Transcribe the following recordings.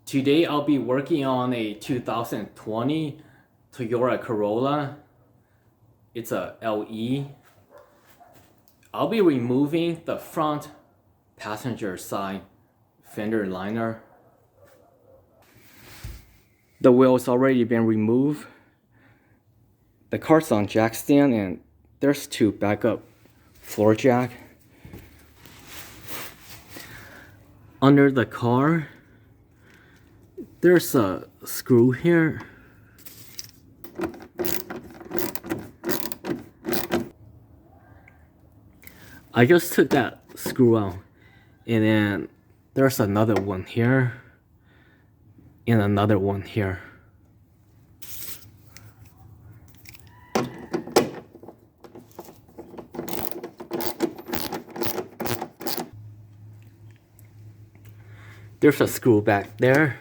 Today I'll be working on a 2020 Toyota Corolla. It's a LE. I'll be removing the front passenger side fender liner. The wheel's already been removed. The car's on jack stand and there's two backup floor jack. Under the car, there's a screw here. I just took that screw out, and then there's another one here and another one here. There's a screw back there.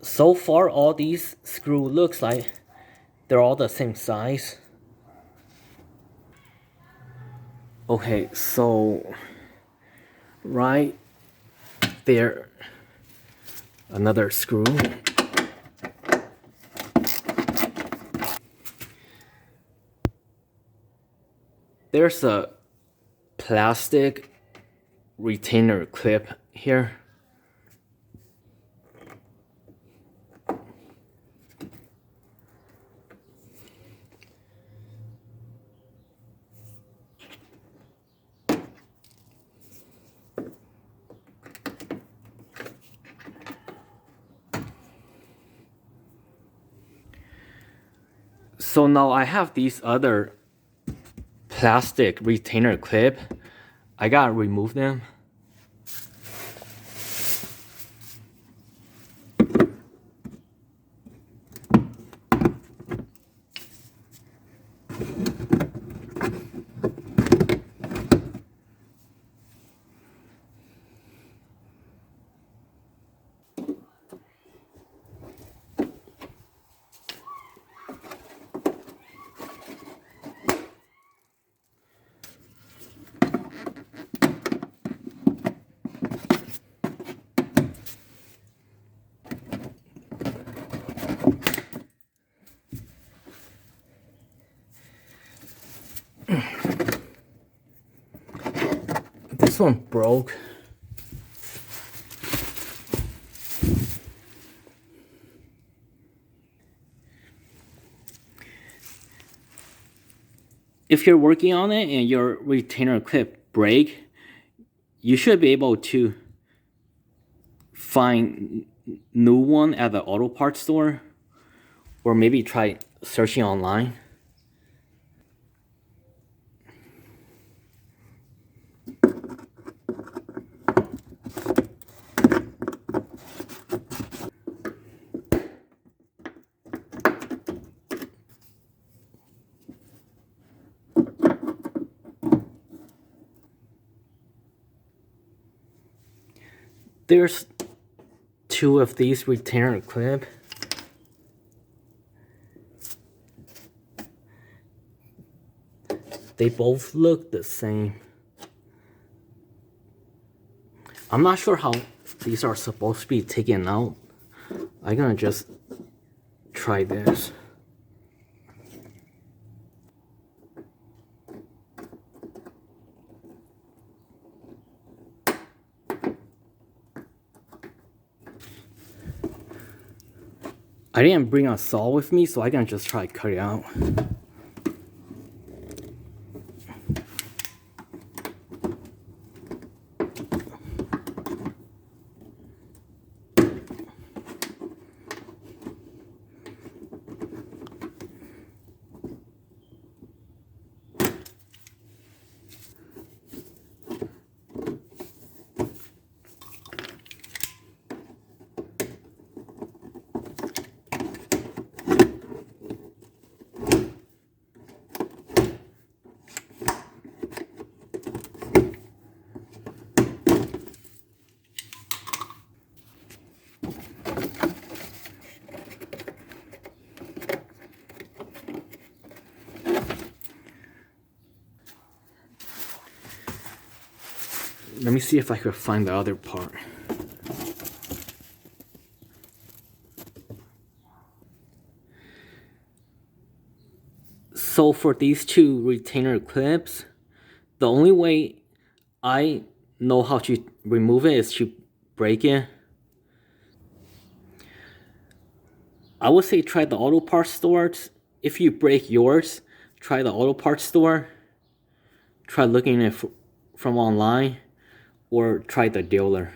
So far, all these screws looks like they're all the same size. Okay, so right there, another screw. There's a plastic retainer clip here. So now I have these other plastic retainer clip. I gotta remove them. This one broke. If you're working on it and your retainer clip break, you should be able to find new one at the auto parts store, or maybe try searching online. There's two of these retainer clip. They both look the same. I'm not sure how these are supposed to be taken out. I'm gonna just try this. I didn't bring a saw with me, so I can just try to cut it out. Let me see if I could find the other part. So for these two retainer clips, the only way I know how to remove it is to break it. I would say try the auto parts store. If you break yours, try the auto parts store. Try looking at it from online, or try the dealer.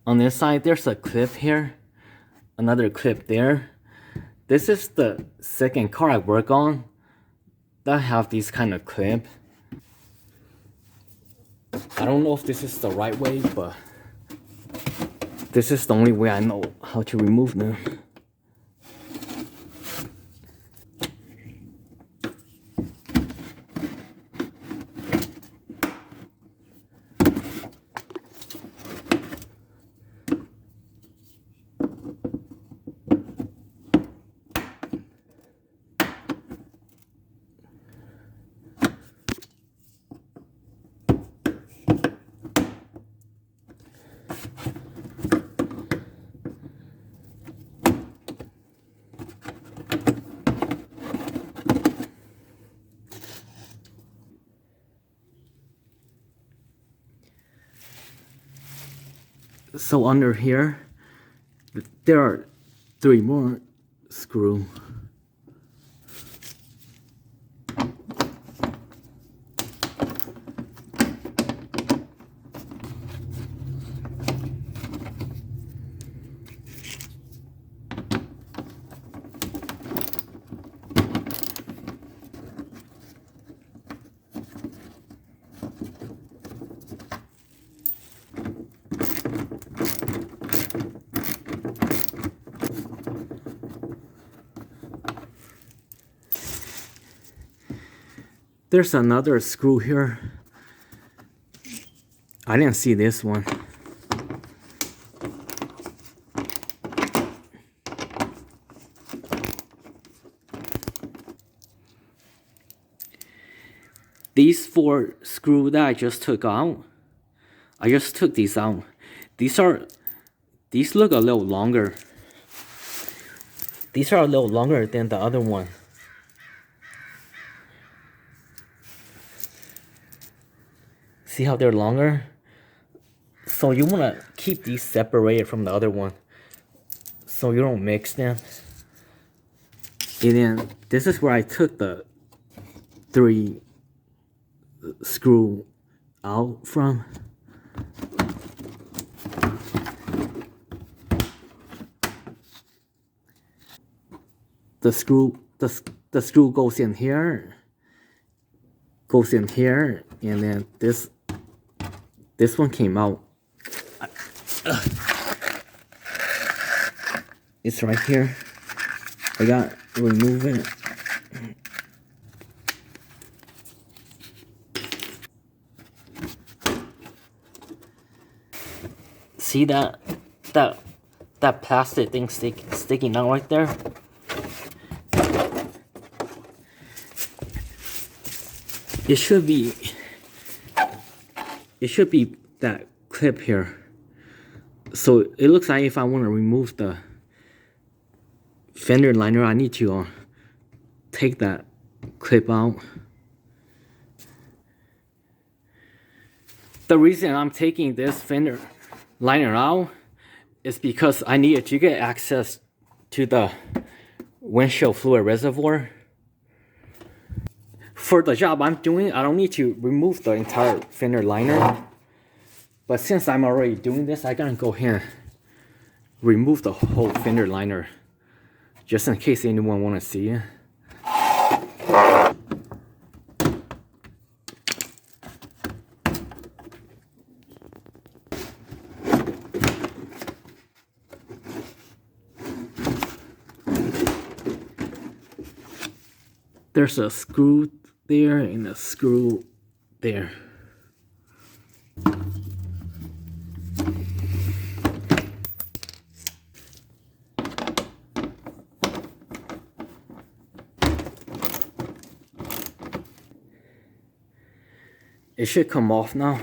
On this side, there's a clip here, another clip there. This is the second car I work on that have these kind of clip. I don't know if this is the right way, but this is the only way I know how to remove them. So under here, there are 3 more screws. There's another screw here. I didn't see this one. These 4 screws that I just took out, I just took these out. These look a little longer. These are a little longer than the other one. See how they're longer? So you want to keep these separated from the other one so you don't mix them. And then this is where I took the 3 screw out from. The screw goes in here, and then this one came out. It's right here. I got to remove it. See that plastic thing sticking out right there? It should be that clip here. So it looks like if I want to remove the fender liner, I need to take that clip out. The reason I'm taking this fender liner out is because I needed to get access to the windshield fluid reservoir. For the job I'm doing, I don't need to remove the entire fender liner. But since I'm already doing this, I gotta go ahead and remove the whole fender liner, just in case anyone wanna see it. There's a screw there and a screw there. It should come off now.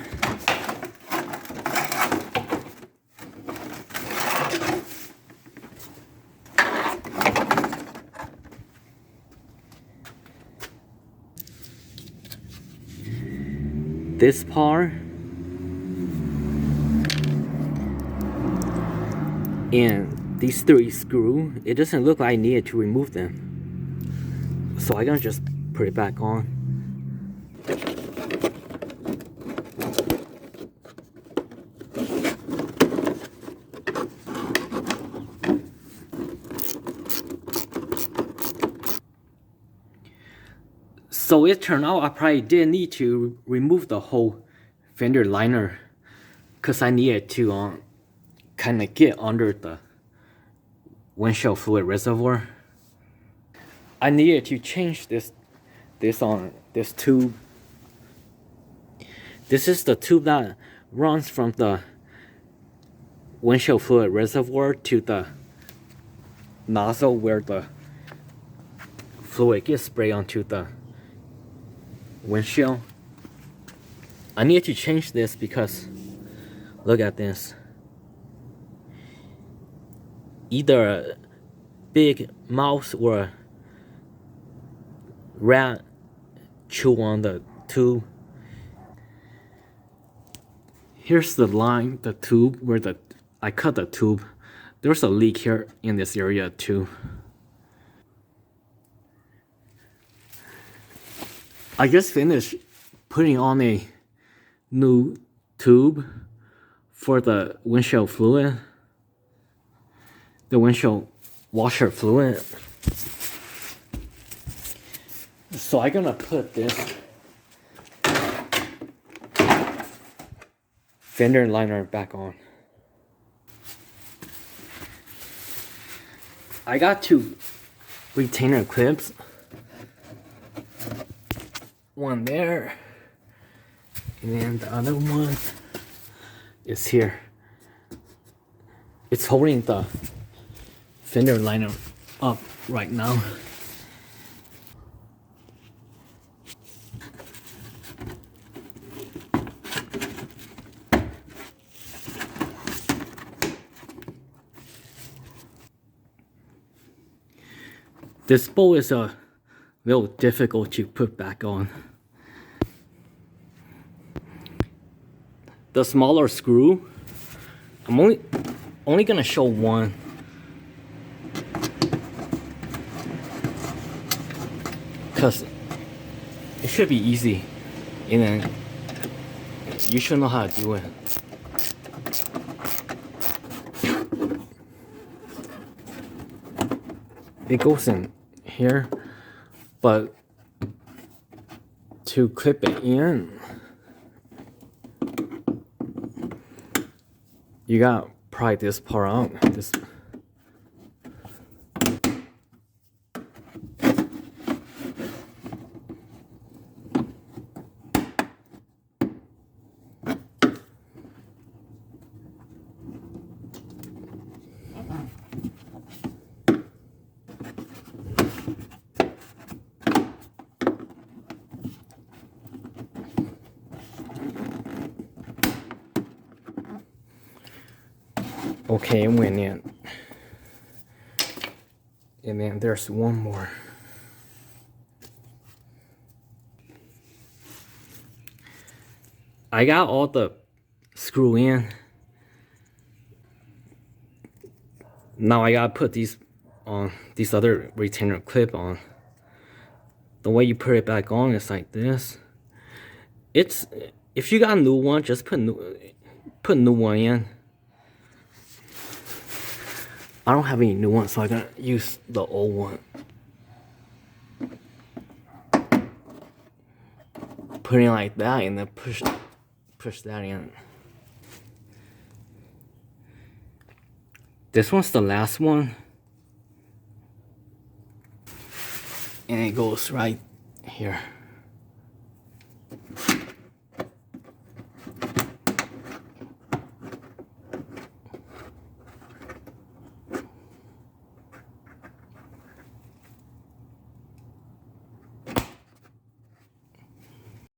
This part and these 3 screws, it doesn't look like I needed to remove them. So I'm gonna just put it back on. So it turned out I probably did need to remove the whole fender liner because I needed to kind of get under the windshield fluid reservoir. I needed to change this tube. This is the tube that runs from the windshield fluid reservoir to the nozzle where the fluid gets sprayed onto the windshield. I need to change this because look at this. Either a big mouse or a rat chew on the tube. Here's the line, the tube where I cut the tube. There's a leak here in this area too. I just finished putting on a new tube for the windshield fluid, the windshield washer fluid. So I'm gonna put this fender liner back on. I got 2 retainer clips. One there, and then the other one is here. It's holding the fender liner up right now. This bolt is a little difficult to put back on. The smaller screw, I'm only gonna show one. Cause it should be easy, and then you should know how to do it. It goes in here, but to clip it in, you gotta pry this part out. Okay, it went in. And then there's one more. I got all the screw in. Now I gotta put these on, these other retainer clip on. The way you put it back on is like this. It's, if you got a new one, just put new one in. I don't have any new ones, so I gotta use the old one. Put it like that and then push that in. This one's the last one. And it goes right here.